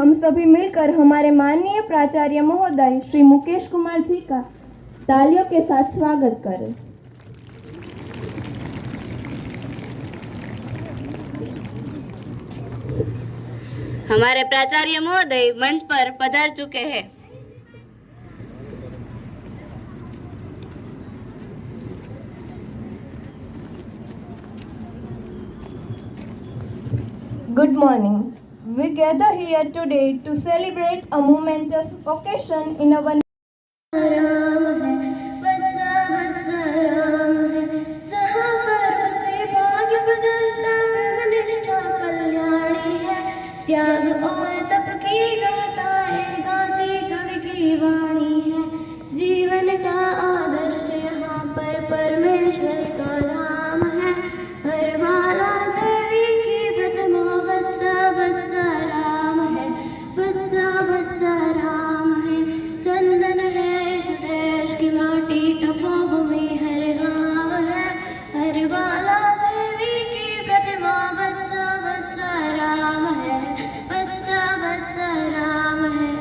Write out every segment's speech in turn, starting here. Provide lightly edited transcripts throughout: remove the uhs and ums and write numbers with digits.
हम सभी मिलकर हमारे माननीय प्राचार्य महोदय श्री मुकेश कुमार जी का तालियों के साथ स्वागत करें। हमारे प्राचार्य महोदय मंच पर पधार चुके हैं। Good morning. We gather here today to celebrate a momentous occasion in our त्याग और तप की गाथाएं गाती कवि की वाणी है। जीवन का आदर्श यहाँ पर परमेश्वर का नाम है। हर बाला देवी की प्रतिमा बच्चा बच्चा राम है, बच्चा बच्चा राम है। चंदन है इस देश की माटी, तपोभूमि हर गाँव है। हर बाला देवी की प्रतिमा बच्चा बच्चा राम है, बच्चा बच्चा राम है।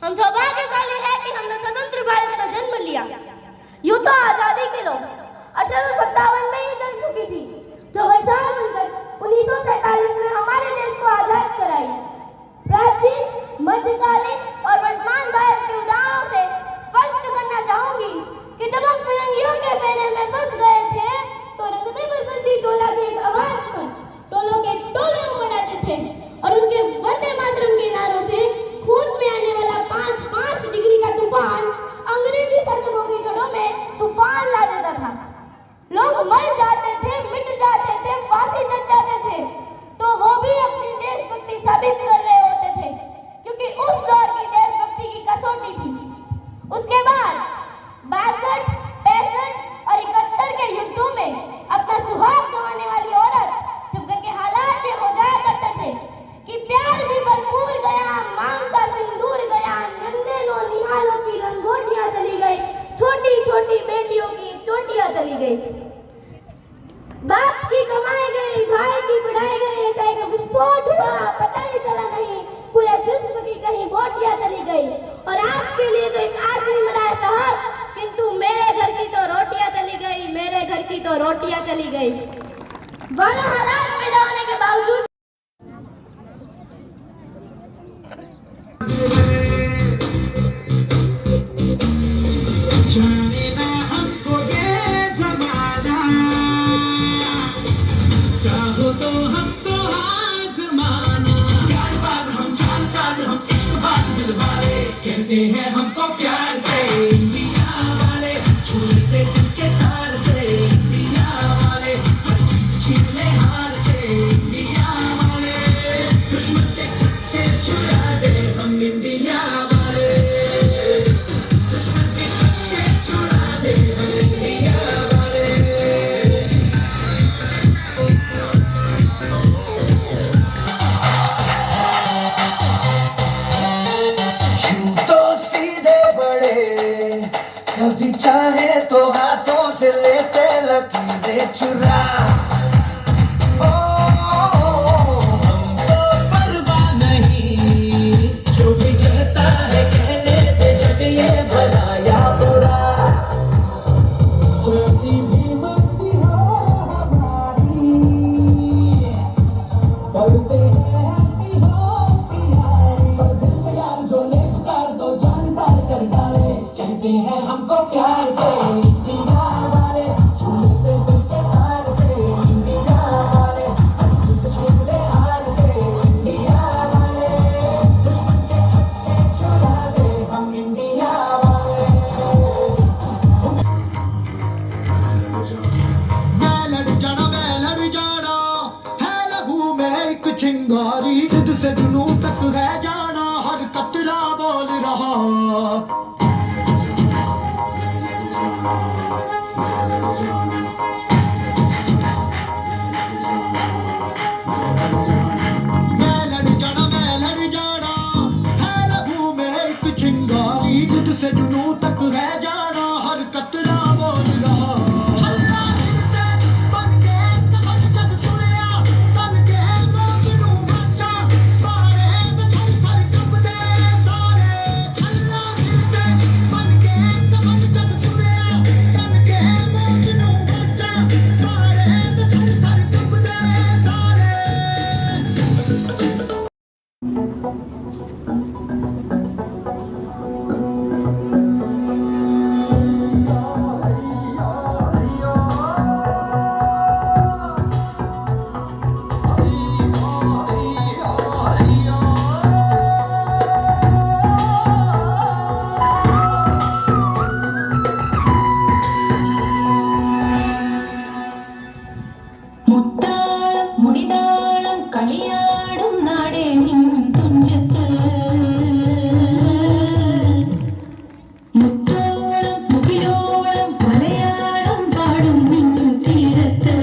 हम सौभाग्यशाली है कि हमने स्वतंत्र भारत में जन्म लिया। यूं तो आजादी के लोग 1857 में ही जन्म चुकी थी, जो वर्षाएं बनकर 1947 में हमारे देश को आजाद कराई। प्राचीन, मध्यकालीन और वर्तमान भारत के उदाहरणों से स्पष्ट करना चाहूंगी कि जब हम फिरंगियों के फेरे में फंस गए थे तो रंगते बसंती रोटियां चली गई। वाला हालात पैदा होने के बावजूद जाने ना हमको ये ज़माना, चाहो तो हमको आज़माना। प्यारबाज़ हम, जानसाज़ हम, इश्क़बाज़ दिलवाले, कहते हैं हमको प्यार से इंडिया वाले, छूते दिल के तार से इंडिया वाले, हर चीज़ छीन ले हार से इंडिया वाले, दुश्मन के छक्के छुड़ा दे हम इंडिया वाले, दुश्मन के छक्के छुड़ा दे हम इंडिया वाले। यूं तो सीधे बड़े, कभी चाहे तो हाथों से लेते लकीरें चुरा। ओ, हमको परवाह नहीं, जो भी कहता है कहने दे, जग ये भला या बुरा। जैसी भी मर्जी हो हमारी, पढ़ते हैं ऐसी होशियारी, पर दिल से यार जो ले पुकार दो जान सार कर डाले, कहते हैं हमको प्यार से इंडिया वाले, छूते दिल के तार से इंडिया वाले, हर चीज़ छीन ले हार से इंडिया वाले, दुश्मन के छक्के छुड़ा दे हम इंडिया वाले। मैं लड़ जाना है लहू में एक चिंगारी, सिद्ध से जुनू तक है जाना, हर कतरा बोल रहा। मैं लड़ जाना है लहू में एक चिंगारी, सिद्ध से जुनू तक है जाना, हर कतरा बोल रहा। छल्ला फिरते बन के कफन जब तुड़िया, तन के मोगनू बच्चा, मारे में थर थर कंबदे सारे। छल्ला फिरते बन के कफन जब तुड़िया, तन के मोगनू बच्चा, मारे में थर थर कंबदे सारे। മുത്താളം മുടിതാളം കളിയാടും നാടേ നിൻ തുഞ്ചത്ത്, മുത്തോളം മുകിലോളം മലയാളം പാടും നിൻ തീരത്ത്,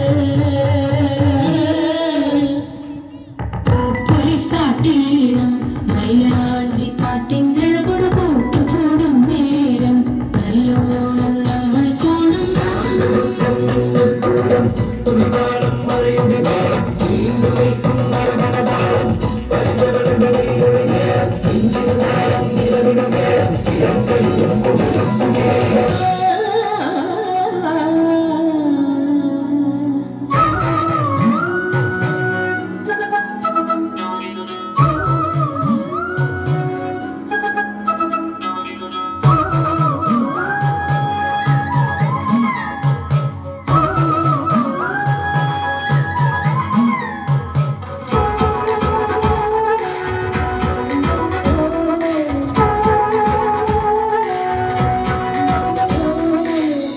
പൂപ്പൊലിപ്പാട്ടീണം മൈലാഞ്ചി പാട്ടിൻ നിഴകൊടു കൂട്ടുകൂടും നേരം, നല്ലോണം നമ്മൾ കാണും തുണിതാളം മഴയുടെ താളം, നീണ്ടു നിൽക്കും മരമനതാളം, പരിചരണങ്ങളിൽ ഒഴുകിയ ഇഞ്ചിതാളം നിലവിടമേ, ഇടംകൈയും കൊടിയും പുകയും.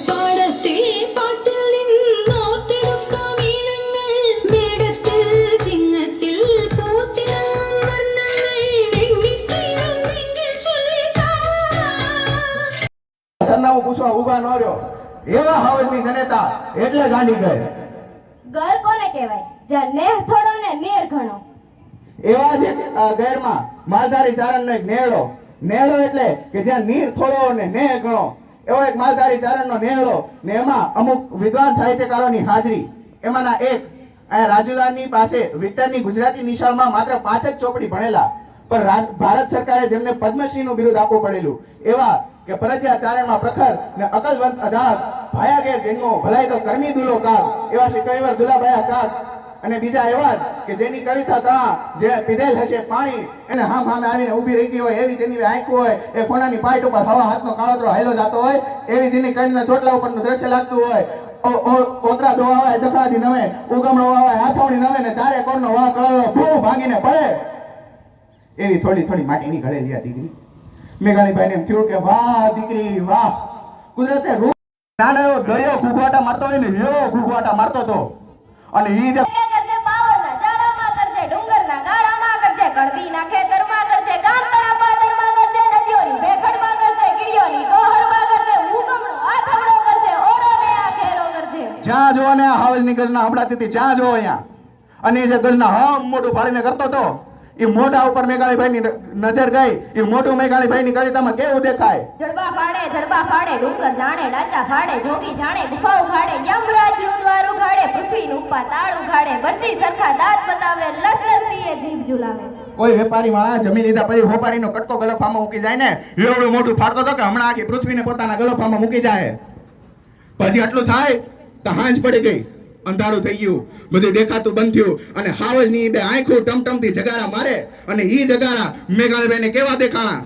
പാടത്തെ പാട്ടിൽ നിന്നോർത്തെടുക്കാം ഈണങ്ങൾ, മേടത്തിൽ ചിങ്ങത്തിൽ പൂത്തിറങ്ങും വർണ്ണങ്ങൾ, എണ്ണിത്തീരുന്നെങ്കിൽ ചൊല്ലിത്താ. સરનામું પૂછવા ઊભા ન રહ્યો, એવા હાવજની જનેતા એટલે ગાંડી ગઈ. ઘર કોને કહેવાય જ્યાં નેહ થોડો ને નેર ઘણો? એવા જ એક ગેરમાં માલધારી ચારણનો એક નેહળો. નેહળો એટલે કે જ્યાં નીર થોડો ને નેહ ઘણો, એવો એક માલધારી ચારણનો નેહળો ને એમાં અમુક વિદ્વાન સાહિત્યકારોની હાજરી. એમાંના એક રાજુલાની પાસે વિક્ટરની ગુજરાતી નિશાળમાં માત્ર 5 જ ચોપડી ભણેલા, પણ ભારત સરકારે જેમને પદ્મશ્રીનું બિરુદ આપવું પડેલું એવા કે પરજ્યા ચારણમાં પ્રખર ને અકલવંત અધાક ભાયા ઘેર જન્મો ભલાઈ તો કરમી દુલો કાગ એવા શ્રી કવિવર દુલાભાયા કાગ અને બીજા એવા જ કે જેની કવિતા તા જે પીધેલ હશે પાણી એને હામ હામે આવીને ઊભી રહી ગઈ હોય એવી જેની આંખો હોય એ કોણાની પાઇટ ઉપર હવા હાથનો કાળોતરો હાયલો જાતો હોય એવી જેની કડીના ચોટલા ઉપરનું દ્રશ્ય લાગતું હોય ઓતરા દોવાય દખડાથી નવે ઉગમણો વાવાય હાથવણી નવે ને ચારે કોરનો વાહ કળો ભૂ ભાગીને પડે એવી થોડી થોડી માટીની ઘડેલી આ દીકરી મેઘાણીભાઈને એમ થયું કે વાહ દીકરી વાહ કુદરતે રૂપ નાનો એવો દરિયો ઘૂઘવાટા મારતો હોય ને એવો ઘૂઘવાટા મારતો હતો અને ઈ જે કરજે પાવરના જાળામાં કરજે ડુંગરના ગાળામાં કરજે કડબીના ખેતરમાં કરજે ગામતળા પાદરમાં કરજે નદીઓની ભેખડમાં કરજે ગીરીઓની ગોહરમાં કરજે ઉગમણો આથમણો કરજે ઓરોને આ ખેરો કરજે જ્યાં જો ને આ હાવજની ગજના હમણાંથી હતી જ્યાં જો અહીંયા અને એ જે ગજના હમ મોટું ફાડીને કરતો હતો એ મોઢા ઉપર મેઘાણીભાઈની નજર ગઈ એ મોઢું મેઘાણીભાઈની કવિતામાં કેવું દેખાય જડબા ફાડે ડુંગર જાણે ડાચા ફાડે જોગી જાણે ગુફા ઉઘાડે યમરાજનું દ્વાર ઉઘાડે પૃથ્વીનું પાતાળ ઉઘાડે બરજી સરખા દાંત બતાવે લસલસતીએ જીભ ઝુલાવે કોઈ વેપારી માણસ જમીન લીધા પછી હોપારીનો કટકો ગલફામાં મૂકી જાય ને એવડું મોટું ફાડતો હતો કે હમણાં આખી પૃથ્વીને પોતાના ગલફામાં મૂકી જાય પછી આટલું થાય તો હાંજ પડી ગઈ અંધારું થઈ ગયું બધું દેખાતું બંધ થયું અને હાવજની બે આંખો ટમટમથી જગાડા મારે અને ઈ જગાડા મેઘાણીભાઈને કેવા દેખાણા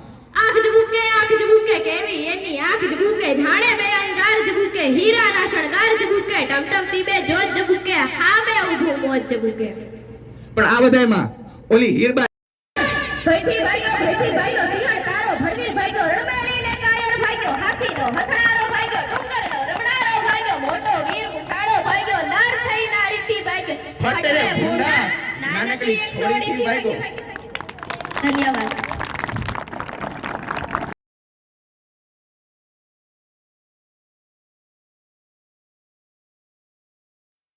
આંખ જબુકે કેવી એની આંખ જબુકે જાણે બે અંગાર જબુકે હીરાના શણગાર જબુકે ટમટમતી બે જોત જબુકે હામે ઊભું મોજ જબુકે પણ આ બધાયમાં ઓલી હીરબા ભઈથી ભાગ્યો સિંહણ તારો ભડવીર ભાગ્યો રણમેલીને કાયર ભાગ્યો હાથીનો હથડારો ભાગ્યો ડુંગરનો રમણારો ભાગ્યો મોટો વીર ઉછાળો ભાગ્યો નાર થઈ નારીથી ભાગ્યો ફટરે ભૂંડા નાનકડી છોડીથી ભાગ્યો ધન્યવાદ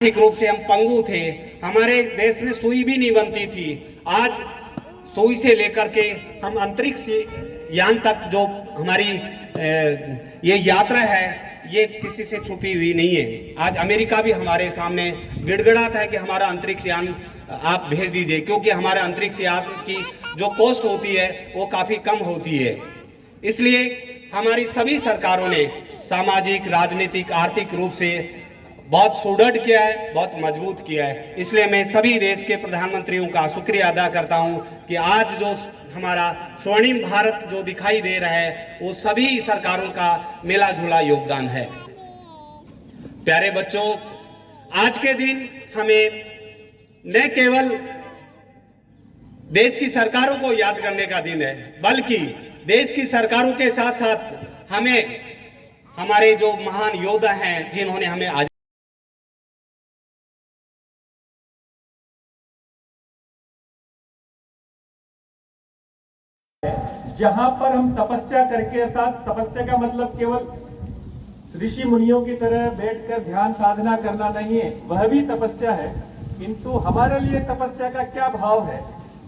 आर्थिक रूप से हम पंगु थे, हमारे देश में सुई भी नहीं बनती थी। आज सुई से लेकर के हम अंतरिक्ष यान तक जो हमारी ये यात्रा है ये किसी से छुपी हुई नहीं है। आज अमेरिका भी हमारे सामने गिड़गिड़ाता है कि हमारा अंतरिक्ष यान आप भेज दीजिए, क्योंकि हमारे अंतरिक्ष यान की जो कॉस्ट होती है वो काफ़ी कम होती है। इसलिए हमारी सभी सरकारों ने सामाजिक, राजनीतिक, आर्थिक रूप से बहुत सुदृढ़ किया है, बहुत मजबूत किया है। इसलिए मैं सभी देश के प्रधानमंत्रियों का शुक्रिया अदा करता हूं कि आज जो हमारा स्वर्णिम भारत जो दिखाई दे रहा है वो सभी सरकारों का मिला जुला योगदान है। प्यारे बच्चों, आज के दिन हमें न केवल देश की सरकारों को याद करने का दिन है, बल्कि देश की सरकारों के साथ साथ हमें हमारे जो महान योद्धा हैं जिन्होंने हमें आज जहां पर हम तपस्या करके साथ तपस्या का मतलब केवल ऋषि मुनियों की तरह बैठकर ध्यान साधना करना नहीं है, वह भी तपस्या है। किंतु हमारे लिए तपस्या का क्या भाव है?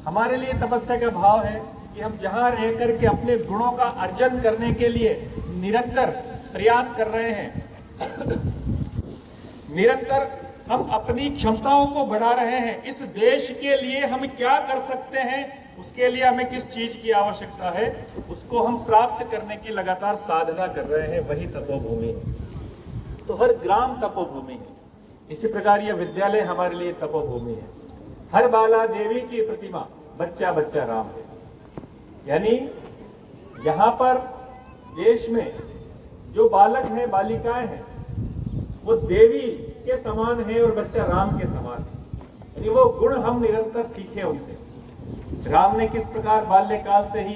हमारे लिए तपस्या का भाव है कि हम जहां रह करके अपने गुणों का अर्जन करने के लिए निरंतर प्रयास कर रहे हैं, निरंतर हम अपनी क्षमताओं को बढ़ा रहे हैं। इस देश के लिए हम क्या कर सकते हैं, उसके लिए हमें किस चीज की आवश्यकता है, उसको हम प्राप्त करने की लगातार साधना कर रहे हैं, वही तपोभूमि है। तो हर ग्राम तपोभूमि है। इसी प्रकार यह विद्यालय हमारे लिए तपोभूमि है। हर बाला देवी की प्रतिमा बच्चा बच्चा राम है। यानी यहाँ पर देश में जो बालक हैं, बालिकाएं हैं, वो देवी के समान है और बच्चा राम के समान है। यानी वो गुण हम निरंतर सीखें उनसे। राम ने किस प्रकार बाल्यकाल से ही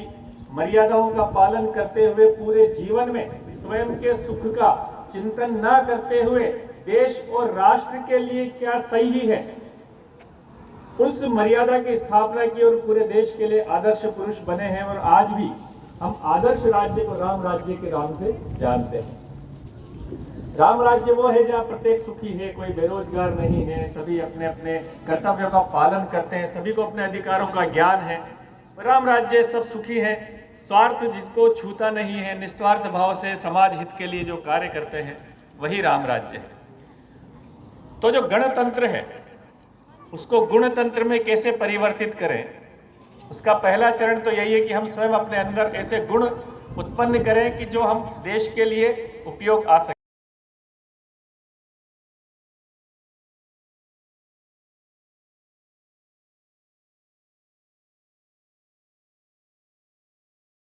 मर्यादाओं का पालन करते हुए पूरे जीवन में स्वयं के सुख का चिंतन न करते हुए देश और राष्ट्र के लिए क्या सही है, उस मर्यादा की स्थापना की और पूरे देश के लिए आदर्श पुरुष बने हैं। और आज भी हम आदर्श राज्य को राम राज्य के नाम से जानते हैं। राम राज्य वो है जहाँ प्रत्येक सुखी है, कोई बेरोजगार नहीं है, सभी अपने अपने कर्तव्यों का पालन करते हैं, सभी को अपने अधिकारों का ज्ञान है। राम राज्य सब सुखी है, स्वार्थ जिसको छूता नहीं है, निस्वार्थ भाव से समाज हित के लिए जो कार्य करते हैं, वही राम राज्य है। तो जो गणतंत्र है उसको गुणतंत्र में कैसे परिवर्तित करें, उसका पहला चरण तो यही है कि हम स्वयं अपने अंदर ऐसे गुण उत्पन्न करें कि जो हम देश के लिए उपयोग आ सके।